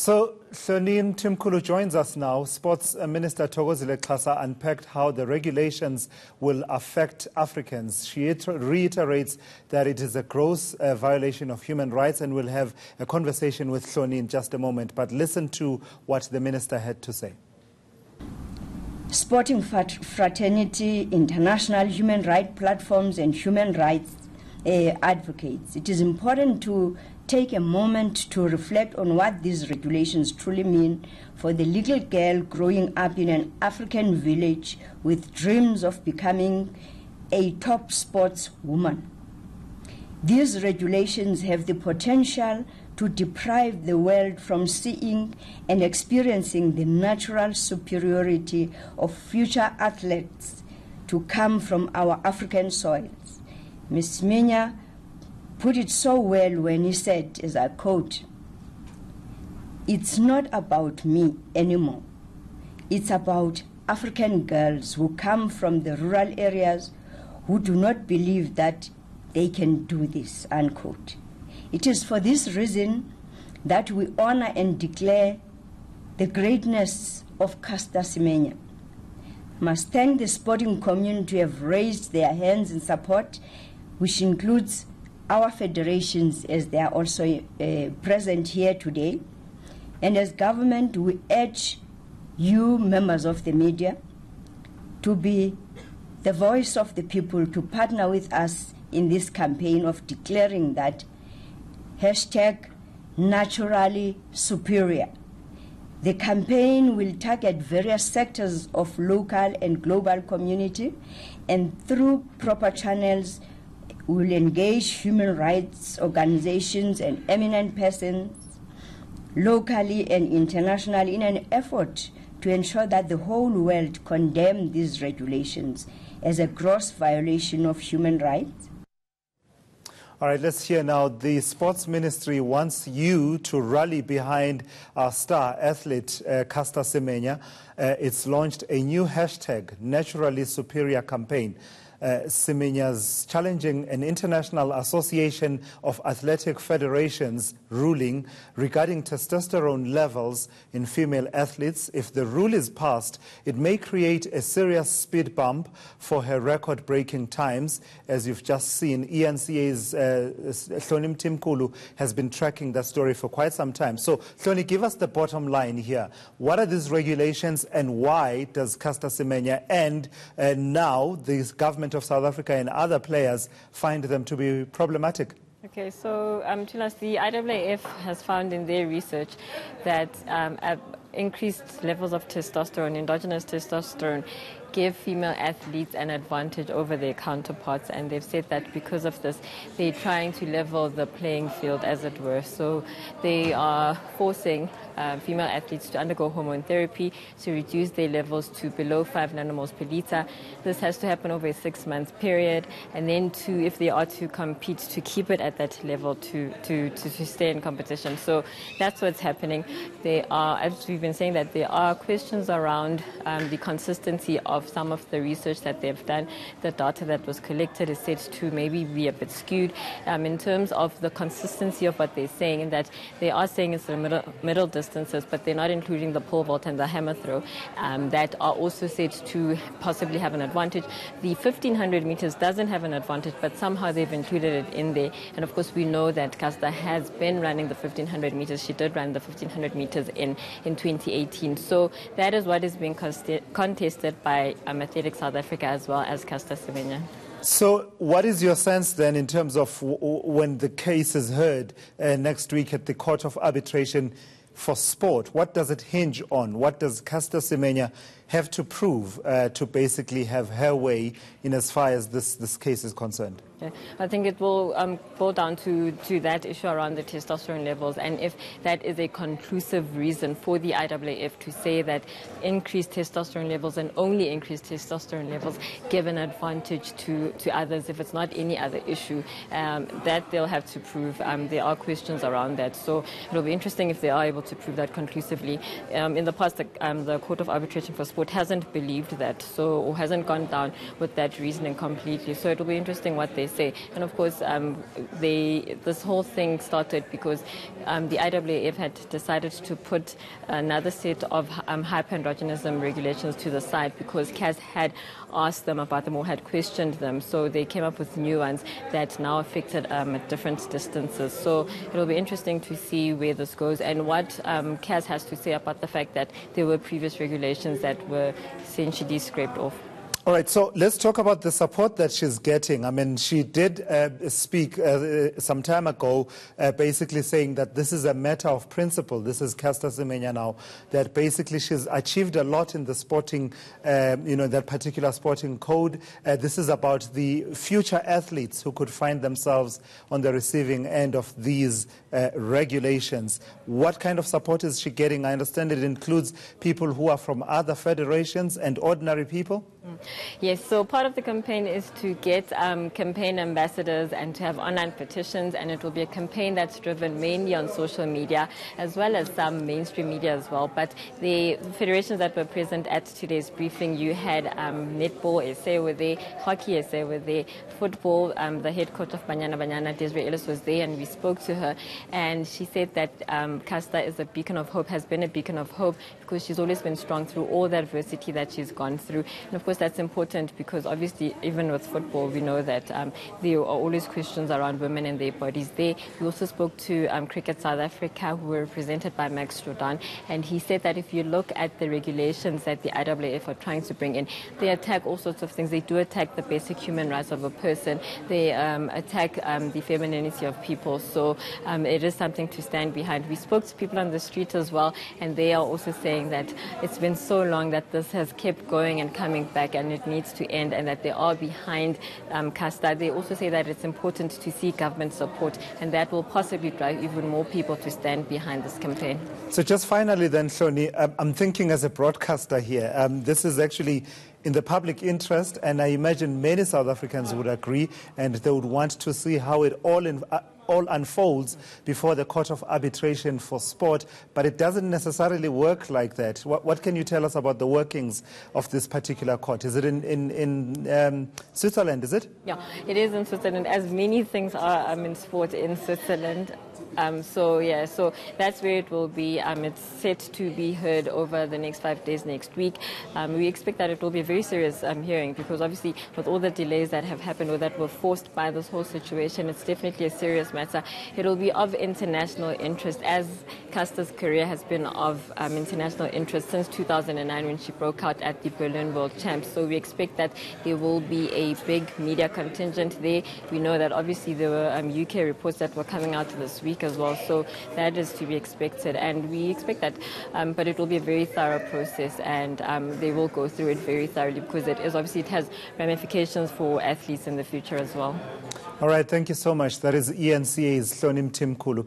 So, Hloni Mtimkulu joins us now. Sports Minister Thokozile Xhasa unpacked how the regulations will affect Africans. She reiterates that it is a gross violation of human rights, and we'll have a conversation with Hloni in just a moment. But listen to what the minister had to say. Sporting fraternity, international human rights platforms and human rights advocates, it is important to take a moment to reflect on what these regulations truly mean for the little girl growing up in an African village with dreams of becoming a top sports woman. These regulations have the potential to deprive the world from seeing and experiencing the natural superiority of future athletes to come from our African soils. Ms. Semenya put it so well when he said, as I quote, "It's not about me anymore. It's about African girls who come from the rural areas who do not believe that they can do this," unquote. It is for this reason that we honor and declare the greatness of Caster Semenya. I must thank the sporting community who have raised their hands in support, which includes our federations, as they are also present here today. And as government, we urge you, members of the media, to be the voice of the people, to partner with us in this campaign of declaring that #naturally superior. The campaign will target various sectors of local and global community, and through proper channels will engage human rights organizations and eminent persons locally and internationally in an effort to ensure that the whole world condemn these regulations as a gross violation of human rights. All right, let's hear now. The Sports Ministry wants you to rally behind our star athlete, Caster Semenya. It's launched a new hashtag, Naturally Superior campaign. Semenya's challenging an International Association of Athletic Federations ruling regarding testosterone levels in female athletes. If the rule is passed, it may create a serious speed bump for her record-breaking times. As you've just seen, eNCA's Hloni Mtimkulu has been tracking that story for quite some time. So, Hloni, give us the bottom line here. What are these regulations, and why does Caster Semenya and now the government of South Africa and other players find them to be problematic? Okay, so the IAAF has found in their research that increased levels of testosterone, endogenous testosterone, give female athletes an advantage over their counterparts, and they've said that because of this, they're trying to level the playing field, as it were. So they are forcing female athletes to undergo hormone therapy to reduce their levels to below 5 nanomoles per liter. This has to happen over a 6-month period, and then if they are to compete, to keep it at that level to stay in competition. So that's what's happening. There are, as we've been saying, that there are questions around the consistency of some of the research that they've done. The data that was collected is said to maybe be a bit skewed in terms of the consistency of what they're saying, and that they are saying it's the middle distances, but they're not including the pole vault and the hammer throw that are also said to possibly have an advantage. The 1500 meters doesn't have an advantage, but somehow they've included it in there. And of course, we know that Caster has been running the 1500 meters. She did run the 1500 meters in 2018. So that is what is being contested by Athletics South Africa as well as Caster Semenya. So what is your sense then in terms of when the case is heard next week at the Court of Arbitration for Sport? What does it hinge on? What does Caster Semenya have to prove to basically have her way in as far as this case is concerned? Yeah, I think it will boil down to that issue around the testosterone levels, and if that is a conclusive reason for the IAAF to say that increased testosterone levels and only increased testosterone levels give an advantage to others, if it's not any other issue, that they'll have to prove. There are questions around that, so it'll be interesting if they are able to prove that conclusively. In the past, the Court of Arbitration for Sport hasn't believed that, or hasn't gone down with that reasoning completely. So it will be interesting what they say. And of course, this whole thing started because the IAAF had decided to put another set of hyperandrogenism regulations to the side because CAS had asked them about them or had questioned them. So they came up with new ones that now affected at different distances. So it will be interesting to see where this goes and what CAS has to say about the fact that there were previous regulations that were essentially scraped off. All right, so let's talk about the support that she's getting. I mean, she did speak some time ago, basically saying that this is a matter of principle. This is Caster Semenya now, that basically she's achieved a lot in the sporting, that particular sporting code. This is about the future athletes who could find themselves on the receiving end of these regulations. What kind of support is she getting? I understand it includes people who are from other federations and ordinary people. Yes, so part of the campaign is to get campaign ambassadors and to have online petitions, and it will be a campaign that's driven mainly on social media as well as some mainstream media as well. But the federations that were present at today's briefing, you had netball SA were there, hockey SA were there, football, the head coach of Banyana, Desiree Ellis, was there, and we spoke to her, and she said that Caster is a beacon of hope, has been a beacon of hope because she's always been strong through all the adversity that she's gone through. And of course, that's important because obviously, even with football, we know that there are always questions around women and their bodies there. We also spoke to Cricket South Africa, who were represented by Max Jordan, and he said that if you look at the regulations that the IAAF are trying to bring in, they attack all sorts of things. They do attack the basic human rights of a person. They attack the femininity of people. So it is something to stand behind. We spoke to people on the street as well, and they are also saying that it's been so long that this has kept going and coming back, and it needs to end, and that they are behind Caster. They also say that it's important to see government support, and that will possibly drive even more people to stand behind this campaign. So just finally then, Hloni, I'm thinking as a broadcaster here, this is actually in the public interest, and I imagine many South Africans would agree, and they would want to see how it all unfolds before the Court of Arbitration for Sport, but it doesn't necessarily work like that. What can you tell us about the workings of this particular court? Is it in Switzerland, is it? Yeah, it is in Switzerland, as many things are in sport in Switzerland. So that's where it will be. It's set to be heard over the next 5 days next week. We expect that it will be a very serious hearing because obviously with all the delays that have happened or that were forced by this whole situation, it's definitely a serious matter. It will be of international interest, as Caster's career has been of international interest since 2009 when she broke out at the Berlin World Champs. So we expect that there will be a big media contingent there. We know that obviously there were UK reports that were coming out this week as well, so that is to be expected, and we expect that, but it will be a very thorough process, and they will go through it very thoroughly because it has ramifications for athletes in the future as well. All right, thank you so much. That is eNCA's Hloni Mtimkulu.